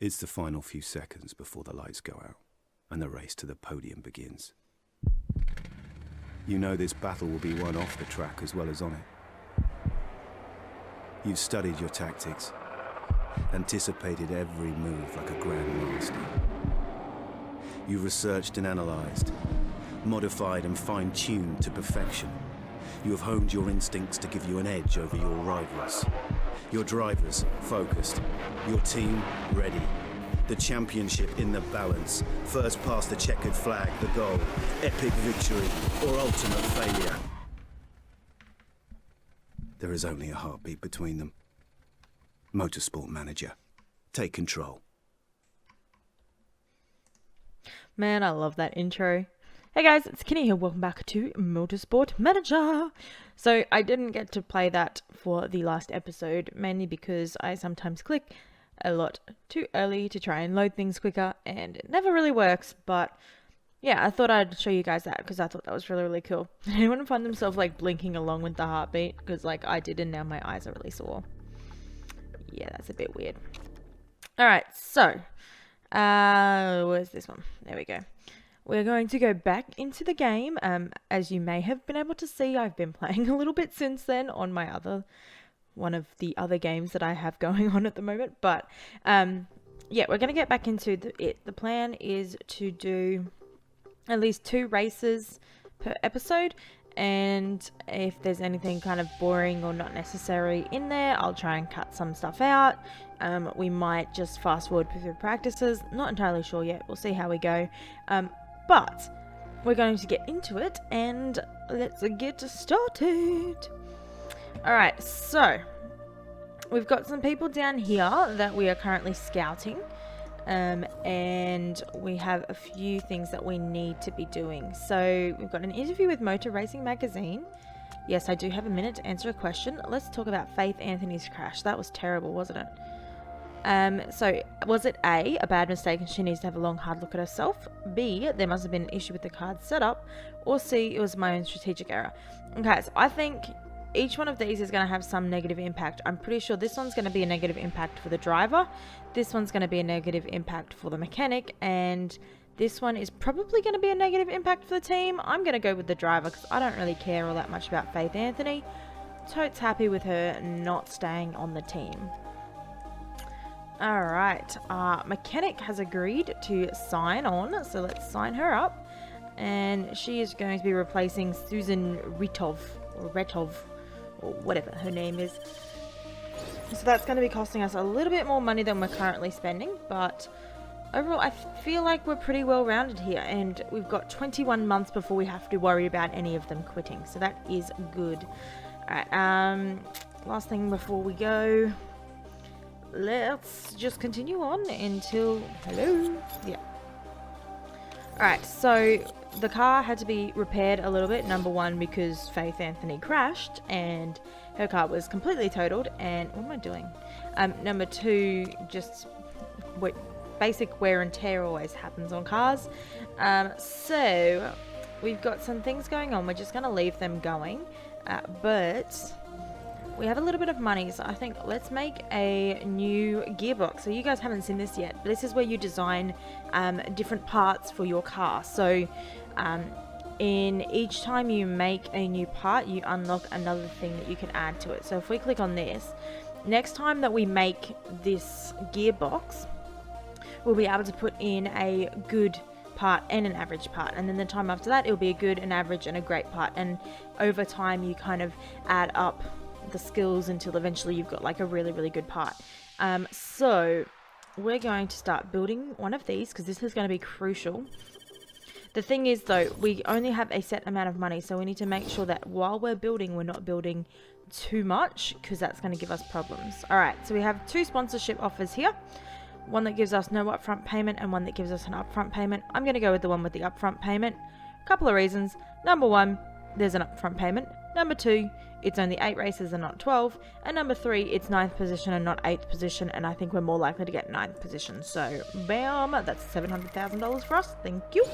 It's the final few seconds before the lights go out, and the race to the podium begins. You know this battle will be won off the track as well as on it. You've studied your tactics, anticipated every move like a grandmaster. You've researched and analysed, modified and fine-tuned to perfection. You have honed your instincts to give you an edge over your rivals. Your drivers focused, your team ready. The championship in the balance. First past the checkered flag, the goal. Epic victory or ultimate failure. There is only a heartbeat between them. Motorsport manager, take control. Man, I love that intro. Hey guys, it's Akinea here. Welcome back to Motorsport Manager. So I didn't get to play that for the last episode, mainly because I sometimes click a lot too early to try and load things quicker, and it never really works. But yeah, I thought I'd show you guys that because I thought that was really, really cool. Anyone find themselves like blinking along with the heartbeat? Because like I did, and now my eyes are really sore. Yeah, that's a bit weird. Alright, so where's this one? There we go. We're going to go back into the game. As you may have been able to see, I've been playing a little bit since then on my one of the other games that I have going on at the moment. But yeah, we're going to get back into it. The plan is to do at least 2 races per episode. And if there's anything kind of boring or not necessary in there, I'll try and cut some stuff out. We might just fast forward through practices. Not entirely sure yet. We'll see how we go. But we're going to get into it and let's get started. Alright, so we've got some people down here that we are currently scouting. And we have a few things that we need to be doing. So we've got an interview with Motor Racing Magazine. Yes, I do have a minute to answer a question. Let's talk about Faith Anthony's crash. That was terrible, wasn't it? So was it A, a bad mistake and she needs to have a long hard look at herself? B, there must have been an issue with the card setup? Or C, it was my own strategic error? Okay, so I think each one of these is going to have some negative impact. I'm pretty sure this one's going to be a negative impact for the driver. This one's going to be a negative impact for the mechanic. And this one is probably going to be a negative impact for the team. I'm going to go with the driver because I don't really care all that much about Faith Anthony. Totes happy with her not staying on the team. Alright, mechanic has agreed to sign on. So let's sign her up. And she is going to be replacing Susan Retov. Or whatever her name is. So that's going to be costing us a little bit more money than we're currently spending, but overall I feel like we're pretty well rounded here, and we've got 21 months before we have to worry about any of them quitting, so that is good. Alright, last thing before we go, let's just continue on until, hello, yeah. Alright, so the car had to be repaired a little bit, number one because Faith Anthony crashed and her car was completely totaled, and what am I doing? Number two, just basic wear and tear always happens on cars. So we've got some things going on, we're just going to leave them going, but we have a little bit of money, so I think let's make a new gearbox. So you guys haven't seen this yet, but this is where you design different parts for your car. So in each time you make a new part, you unlock another thing that you can add to it. So if we click on this, next time that we make this gearbox, we'll be able to put in a good part and an average part, and then the time after that it'll be a good, an average and a great part, and over time you kind of add up the skills until eventually you've got like a really, really good part. So we're going to start building one of these because this is going to be crucial. The thing is though, we only have a set amount of money, so we need to make sure that while we're building, we're not building too much because that's going to give us problems. Alright, so we have 2 sponsorship offers here. One that gives us no upfront payment and one that gives us an upfront payment. I'm going to go with the one with the upfront payment. Couple of reasons. Number 1, there's an upfront payment. Number 2, it's only 8 races and not 12. And number 3, it's 9th position and not 8th position. And I think we're more likely to get 9th position. So, bam, that's $700,000 for us. Thank you.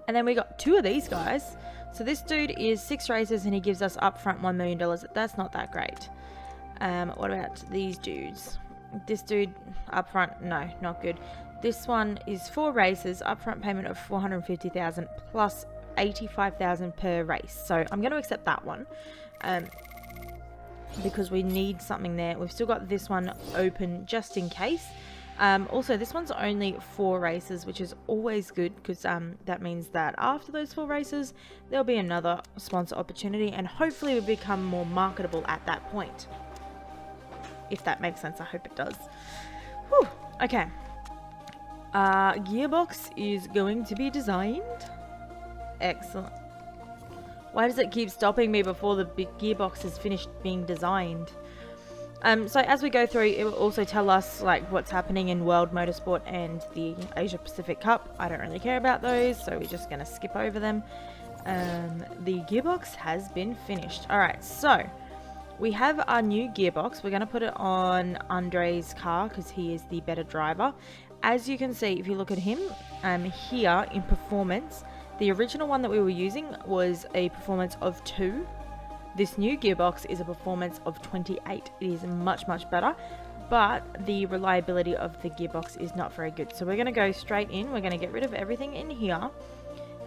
And then we got 2 of these guys. So this dude is 6 races and he gives us upfront $1 million. That's not that great. What about these dudes? This dude up front, no, not good. This one is 4 races, upfront payment of 450,000 plus 85,000 per race. So I'm going to accept that one. Because we need something there. We've still got this one open just in case. Also, this one's only 4 races, which is always good because that means that after those 4 races, there'll be another sponsor opportunity and hopefully we'll become more marketable at that point. If that makes sense, I hope it does. Whew. Okay. Gearbox is going to be designed. Excellent. Why does it keep stopping me before the big gearbox is finished being designed? So as we go through, it will also tell us like what's happening in World Motorsport and the Asia Pacific Cup. I don't really care about those, so we're just going to skip over them. The gearbox has been finished. Alright, so we have our new gearbox. We're going to put it on Andre's car because he is the better driver. As you can see, if you look at him, here in performance, the original one that we were using was a performance of 2. This new gearbox is a performance of 28. It is much, much better, but the reliability of the gearbox is not very good. So we're going to go straight in. We're going to get rid of everything in here,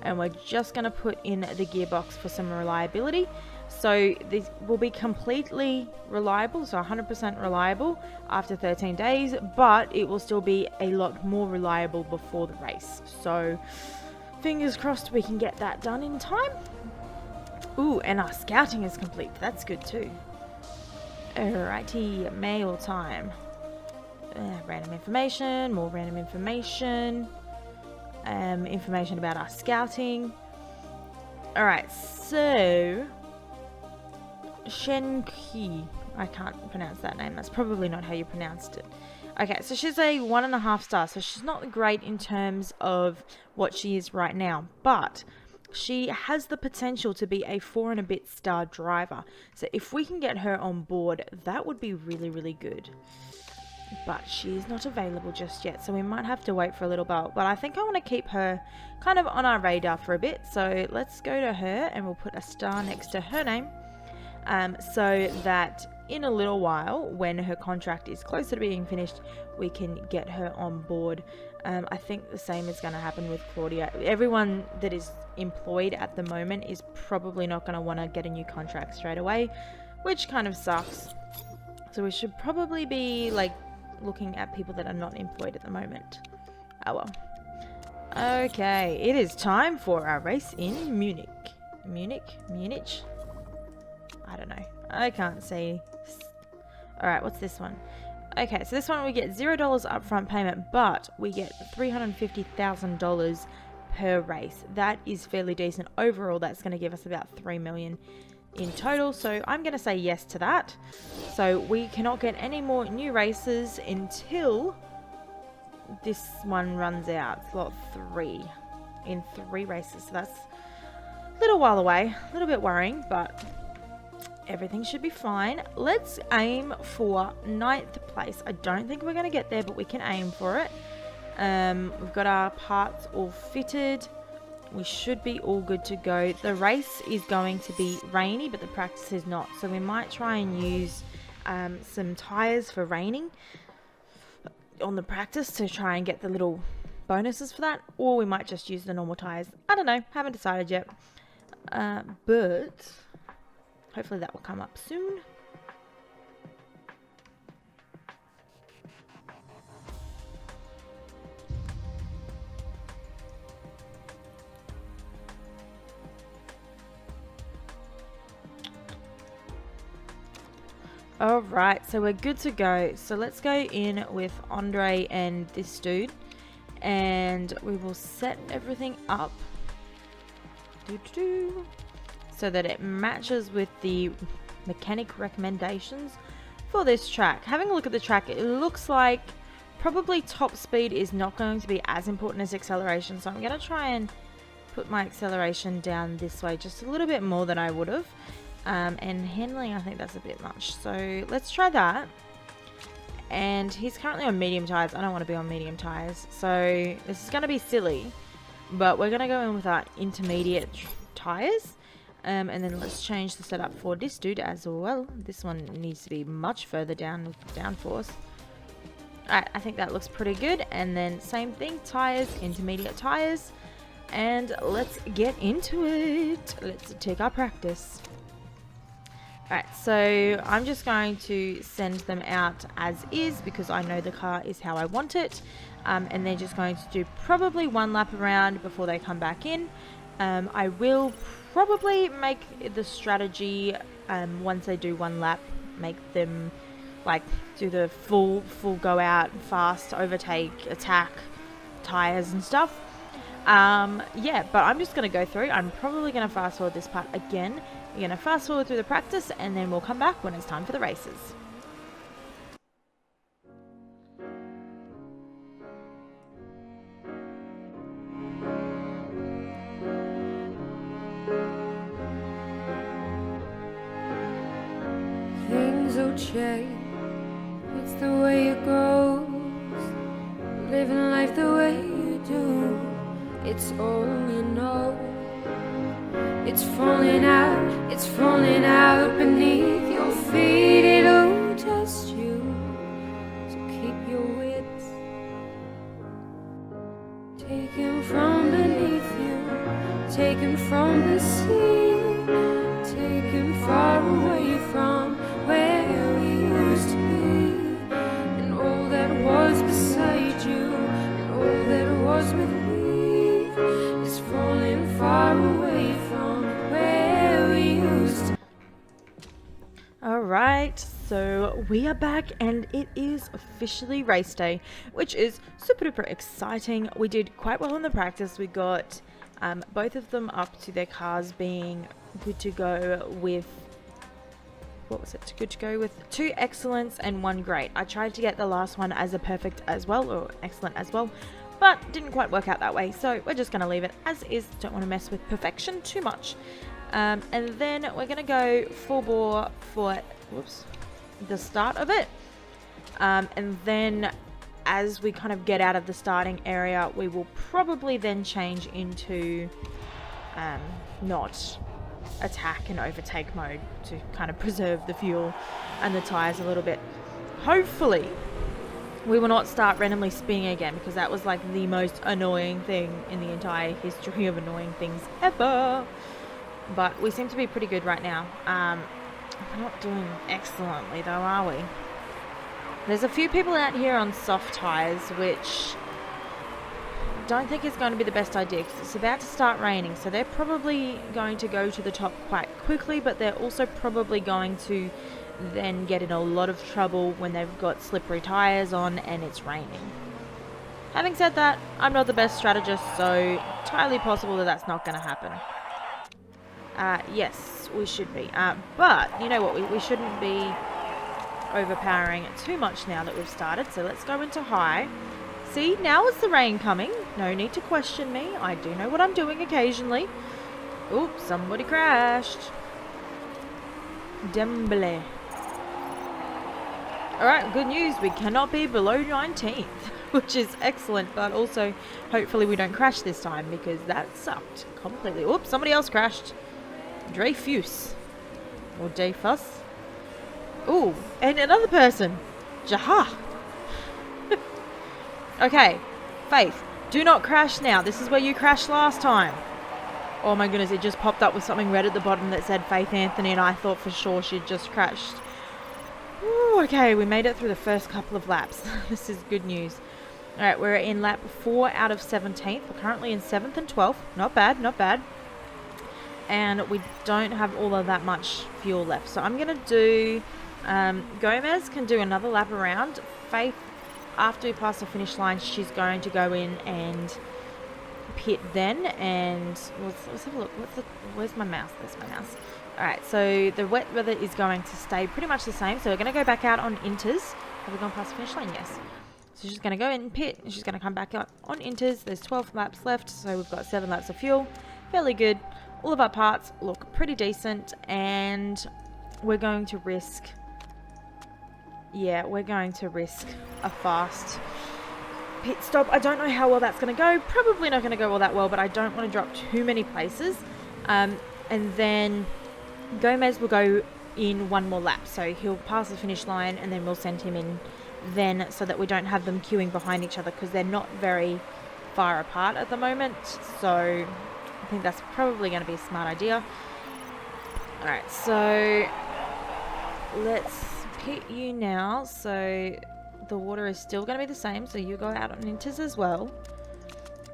and we're just going to put in the gearbox for some reliability. So this will be completely reliable, so 100% reliable after 13 days, but it will still be a lot more reliable before the race. So fingers crossed we can get that done in time. Ooh, and our scouting is complete. That's good too. Alrighty, mail time. Random information, more random information. Information about our scouting. Alright, so Shenki. I can't pronounce that name. That's probably not how you pronounced it. Okay, so she's a 1.5 star, so she's not great in terms of what she is right now, but she has the potential to be a 4 and a bit star driver. So if we can get her on board, that would be really, really good. But she is not available just yet, so we might have to wait for a little while. But I think I want to keep her kind of on our radar for a bit. So let's go to her and we'll put a star next to her name. So that in a little while, when her contract is closer to being finished, we can get her on board. I think the same is going to happen with Claudia. Everyone that is employed at the moment is probably not going to want to get a new contract straight away, which kind of sucks. So we should probably be like looking at people that are not employed at the moment. Oh well. Okay, it is time for our race in Munich. Munich? I don't know. I can't see. Alright, what's this one? Okay, so this one we get $0 upfront payment, but we get $350,000 per race. That is fairly decent. Overall, that's going to give us about $3 million in total, so I'm going to say yes to that. So we cannot get any more new races until this one runs out. It's lot 3 in 3 races, so that's a little while away. A little bit worrying, but everything should be fine. Let's aim for 9th place. I don't think we're going to get there, but we can aim for it. We've got our parts all fitted. We should be all good to go. The race is going to be rainy, but the practice is not. So we might try and use some tyres for raining on the practice to try and get the little bonuses for that. Or we might just use the normal tyres. I don't know. Haven't decided yet. But hopefully that will come up soon. Alright, so we're good to go. So let's go in with Andre and this dude, and we will set everything up so that it matches with the mechanic recommendations for this track. Having a look at the track, it looks like probably top speed is not going to be as important as acceleration, so I'm going to try and put my acceleration down this way just a little bit more than I would have. And handling, I think that's a bit much. So let's try that. And he's currently on medium tires. I don't want to be on medium tires. So this is going to be silly. But we're going to go in with our intermediate tires. And then let's change the setup for this dude as well. This one needs to be much further down with downforce. Alright, I think that looks pretty good. And then same thing, tires, intermediate tires. And let's get into it. Let's take our practice. Alright, so I'm just going to send them out as is because I know the car is how I want it. And they're just going to do probably one lap around before they come back in. I will probably make the strategy, once they do one lap, make them like do the full go out, fast, overtake, attack, tires and stuff. Yeah, but I'm just going to go through. I'm probably going to fast forward this part again. We're going to fast forward through the practice and then we'll come back when it's time for the races. Things will change, it's the way it goes. Living life the way you do, it's all you know. It's falling out beneath your feet. It'll test you, so keep your wits. Taken from beneath you, taken from the sea, taken far away from where we used to be, and all that was beside you, and all that was with me, is falling far away from where we used to. Alright, so we are back and it is officially race day, which is super duper exciting. We did quite well in the practice. We got both of them up to their cars being good to go with, what was it? Good to go with 2 excellents and 1 great. I tried to get the last one as a perfect as well, or excellent as well, but didn't quite work out that way. So we're just going to leave it as is. Don't want to mess with perfection too much. And then we're going to go full bore for the start of it. And then as we kind of get out of the starting area, we will probably then change into not attack and overtake mode to kind of preserve the fuel and the tires a little bit. Hopefully we will not start randomly spinning again, because that was like the most annoying thing in the entire history of annoying things ever. But we seem to be pretty good right now. We're not doing excellently though, are we? There's a few people out here on soft tires, which don't think it's going to be the best idea because it's about to start raining, so they're probably going to go to the top quite quickly, but they're also probably going to then get in a lot of trouble when they've got slippery tires on and it's raining. Having said that, I'm not the best strategist, so entirely possible that that's not going to happen. Yes, we should be. But, you know what, we shouldn't be overpowering it too much now that we've started, so let's go into high. See, now is the rain coming. No need to question me. I do know what I'm doing occasionally. Oops, somebody crashed. Dembele. Alright, good news. We cannot be below 19th, which is excellent, but also hopefully we don't crash this time because that sucked completely. Oops, somebody else crashed. Dreyfus. Or Dreyfus. Ooh, and another person. Jaha. Okay, Faith, do not crash now. This is where you crashed last time. Oh my goodness, it just popped up with something red at the bottom that said Faith Anthony, and I thought for sure she'd just crashed. Ooh, okay, we made it through the first couple of laps. This is good news. Alright, we're in lap 4 out of 17th. We're currently in 7th and 12th. Not bad, not bad. And we don't have all of that much fuel left. So I'm going to do... Gomez can do another lap around. Faith, after we pass the finish line, she's going to go in and pit then. And let's have a look. Where's my mouse? There's my mouse. Alright, so the wet weather is going to stay pretty much the same. So we're going to go back out on inters. Have we gone past the finish line? Yes. So she's going to go in and pit, and she's going to come back out on inters. There's 12 laps left, so we've got 7 laps of fuel. Fairly good. All of our parts look pretty decent, and we're going to risk... Yeah, we're going to risk a fast pit stop. I don't know how well that's going to go. Probably not going to go all that well, but I don't want to drop too many places. And then Gomez will go in one more lap. So he'll pass the finish line, and then we'll send him in then so that we don't have them queuing behind each other, because they're not very far apart at the moment. So I think that's probably going to be a smart idea. Alright, so let's pit you now. So the water is still going to be the same, so you go out on inters as well.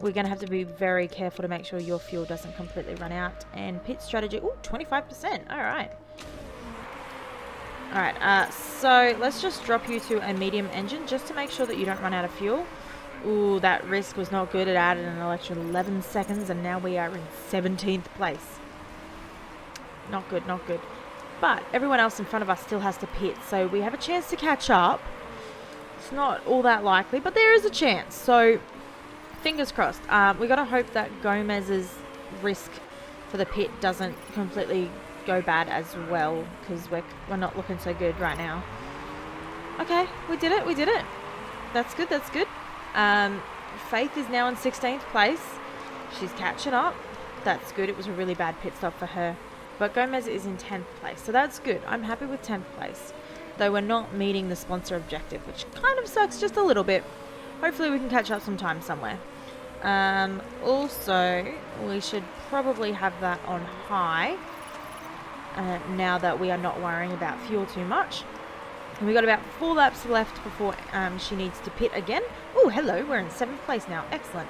We're going to have to be very careful to make sure your fuel doesn't completely run out. And pit strategy, ooh, 25%, alright. Alright, so let's just drop you to a medium engine just to make sure that you don't run out of fuel. Ooh, that risk was not good. It added an extra 11 seconds, and now we are in 17th place. Not good, not good. But everyone else in front of us still has to pit, so we have a chance to catch up. It's not all that likely, but there is a chance. So, fingers crossed. We got to hope that Gomez's risk for the pit doesn't completely go bad as well, because we're not looking so good right now. Okay, we did it, we did it. That's good, that's good. Faith is now in 16th place. She's catching up. That's good. It was a really bad pit stop for her. But Gomez is in 10th place, so that's good. I'm happy with 10th place. Though we're not meeting the sponsor objective, which kind of sucks just a little bit. Hopefully we can catch up sometime somewhere. Also, we should probably have that on high. Now that we are not worrying about fuel too much. And we've got about 4 laps left before she needs to pit again. Oh, hello, we're in 7th place now. Excellent.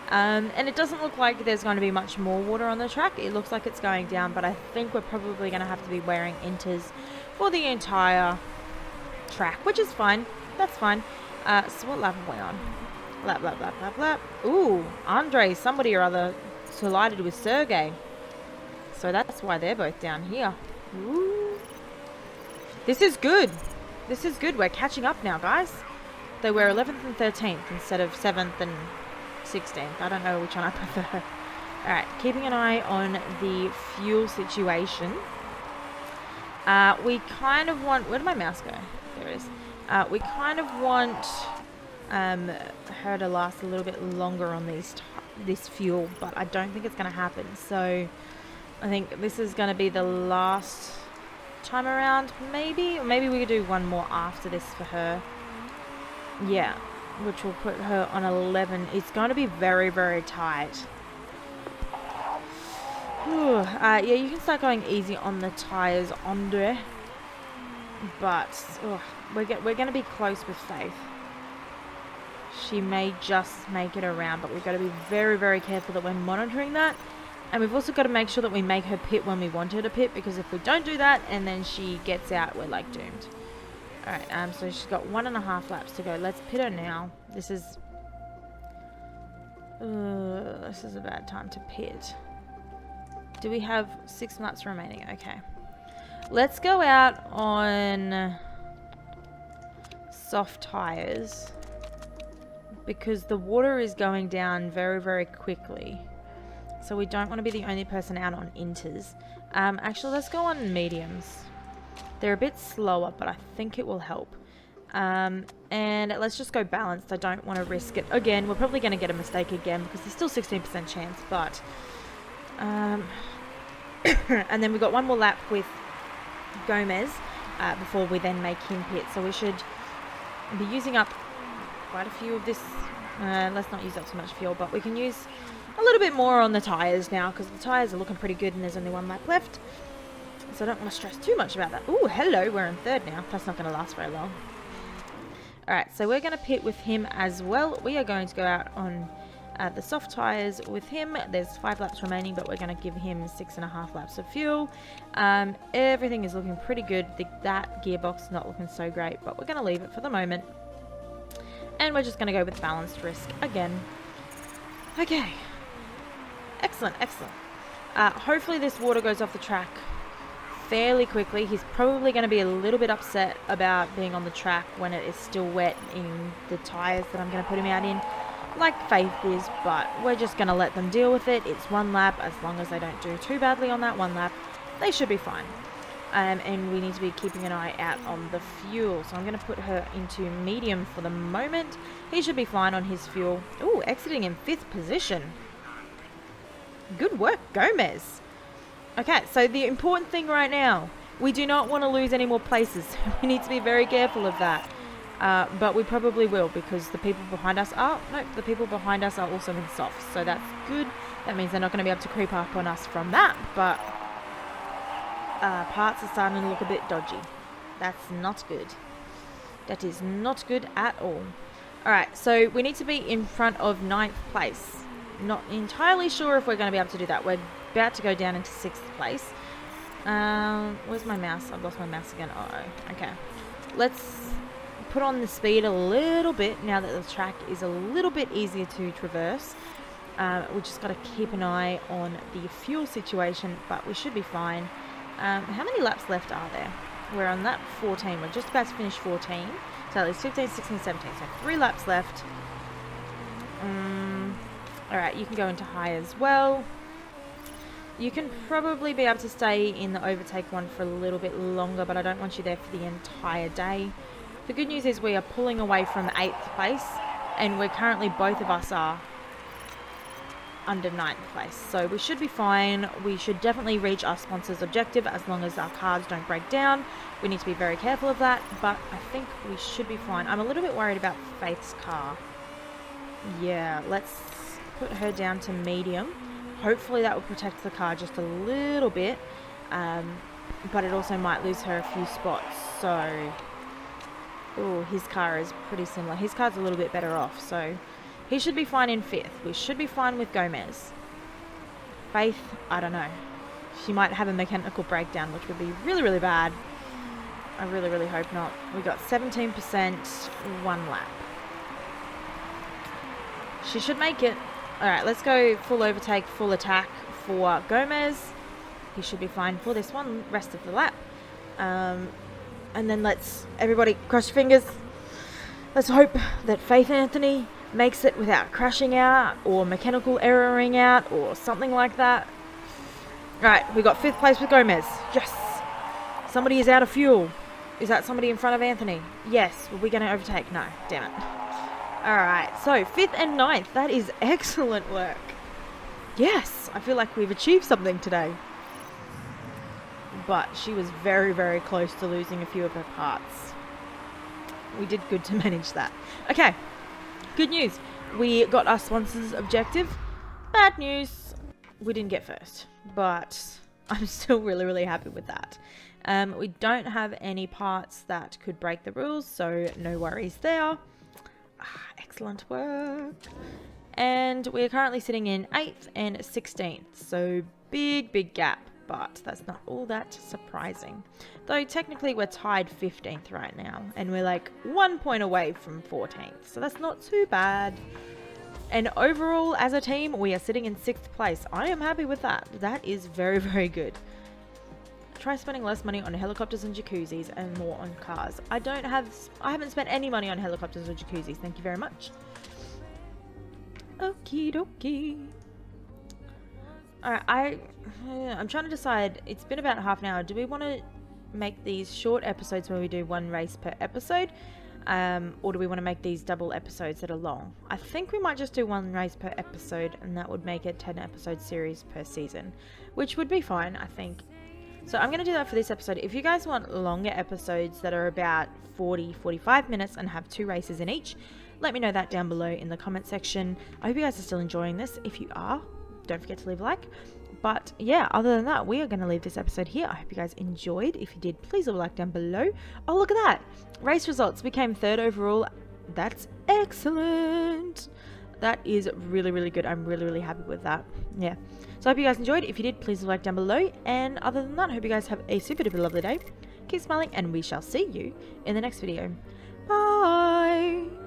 And it doesn't look like there's going to be much more water on the track. It looks like it's going down, but I think we're probably going to have to be wearing inters for the entire track, which is fine. That's fine. So what lap are we on? Lap. Ooh, Andre, somebody or other collided with Sergey. So that's why they're both down here. Ooh. This is good. This is good. We're catching up now, guys. They were 11th and 13th instead of 7th and 16th. I don't know which one I prefer. Alright, keeping an eye on the fuel situation. We kind of want... Where did my mouse go? There it is. We kind of want her to last a little bit longer on this fuel, but I don't think it's going to happen. So I think this is going to be the last time around, maybe. Or maybe we could do one more after this for her. Yeah, which will put her on 11. It's going to be very, very tight. Yeah, you can start going easy on the tyres, Andre. But we're going to be close with Faith. She may just make it around, but we've got to be very, very careful that we're monitoring that. And we've also got to make sure that we make her pit when we want her to pit, because if we don't do that and then she gets out, we're like doomed. Alright, so she's got 1.5 laps to go. Let's pit her now. This is a bad time to pit. Do we have 6 laps remaining? Okay. Let's go out on soft tires, because the water is going down very, very quickly. So we don't want to be the only person out on inters. Actually, let's go on mediums. They're a bit slower, but I think it will help. And let's just go balanced. I don't want to risk it. Again, we're probably going to get a mistake again, because there's still 16% chance, but... and then we've got one more lap with Gomez before we then make him pit. So we should be using up quite a few of this. Let's not use up too much fuel, but we can use a little bit more on the tyres now, because the tyres are looking pretty good and there's only 1 lap left. So I don't want to stress too much about that. Ooh, hello, we're in 3rd now. That's not going to last very long. Alright, so we're going to pit with him as well. We are going to go out on the soft tyres with him. There's 5 laps remaining, but we're going to give him 6.5 laps of fuel. Everything is looking pretty good. That gearbox is not looking so great, but we're going to leave it for the moment. And we're just going to go with balanced risk again. Okay. Excellent, excellent. Hopefully this water goes off the track fairly quickly. He's probably going to be a little bit upset about being on the track when it is still wet in the tyres that I'm going to put him out in, like Faith is, but we're just going to let them deal with it. It's 1 lap. As long as they don't do too badly on that 1 lap, they should be fine. And we need to be keeping an eye out on the fuel. So I'm going to put her into medium for the moment. He should be fine on his fuel. Ooh, exiting in 5th position. Good work, Gomez. Okay, so the important thing right now, we do not want to lose any more places. We need to be very careful of that. But we probably will, because the people behind us are... Nope, the people behind us are also in softs, so that's good. That means they're not going to be able to creep up on us from that, but parts are starting to look a bit dodgy. That's not good. That is not good at all. Alright, so we need to be in front of 9th place. Not entirely sure if we're going to be able to do that. We're about to go down into 6th place. Where's my mouse? I've lost my mouse again. Uh-oh. Okay. Let's put on the speed a little bit now that the track is a little bit easier to traverse. We just got to keep an eye on the fuel situation, but we should be fine. How many laps left are there? We're on lap 14. We're just about to finish 14. So at least 15, 16, 17. So 3 laps left. Alright, you can go into high as well. You can probably be able to stay in the overtake one for a little bit longer, but I don't want you there for the entire day. The good news is we are pulling away from 8th place, and we're currently, both of us are under 9th place. So we should be fine. We should definitely reach our sponsor's objective as long as our cars don't break down. We need to be very careful of that, but I think we should be fine. I'm a little bit worried about Faith's car. Yeah, let's put her down to medium. Hopefully that will protect the car just a little bit, but it also might lose her a few spots. So, oh, his car is pretty similar. His car's a little bit better off, so he should be fine in 5th. We should be fine with Gomez. Faith, I don't know. She might have a mechanical breakdown, which would be really, really bad. I really, really hope not. We got 17%, 1 lap. She should make it. Alright, let's go full overtake, full attack for Gomez. He should be fine for this one, rest of the lap. And then let's, everybody, cross your fingers. Let's hope that Faith Anthony makes it without crashing out or mechanical erroring out or something like that. Alright, we got 5th place with Gomez. Yes! Somebody is out of fuel. Is that somebody in front of Anthony? Yes. Were we going to overtake? No. Damn it. Alright, so 5th and 9th. That is excellent work. Yes! I feel like we've achieved something today. But she was very, very close to losing a few of her parts. We did good to manage that. Okay. Good news. We got our sponsor's objective. Bad news. We didn't get first. But I'm still really, really happy with that. We don't have any parts that could break the rules, so no worries there. Excellent work. And we're currently sitting in 8th and 16th, so big gap, but that's not all that surprising. Though technically we're tied 15th right now, and we're like 1 point away from 14th, so that's not too bad. And overall, as a team, we are sitting in 6th place. I am happy with that. That is very, very good. Try spending less money on helicopters and jacuzzis and more on cars. I haven't spent any money on helicopters or jacuzzis. Thank you very much. Okie dokie. Alright, I'm trying to decide. It's been about half an hour. Do we want to make these short episodes where we do 1 race per episode? Or do we want to make these double episodes that are long? I think we might just do 1 race per episode, and that would make it 10 episode series per season, which would be fine, I think. So I'm going to do that for this episode. If you guys want longer episodes that are about 40-45 minutes and have 2 races in each, let me know that down below in the comment section. I hope you guys are still enjoying this. If you are, don't forget to leave a like. But yeah, other than that, we are going to leave this episode here. I hope you guys enjoyed. If you did, please leave a like down below. Oh, look at that. Race results. Became 3rd overall. That's excellent. That is really, really good. I'm really, really happy with that. Yeah. So I hope you guys enjoyed. If you did, please leave a like down below. And other than that, I hope you guys have a super duper lovely day. Keep smiling, and we shall see you in the next video. Bye.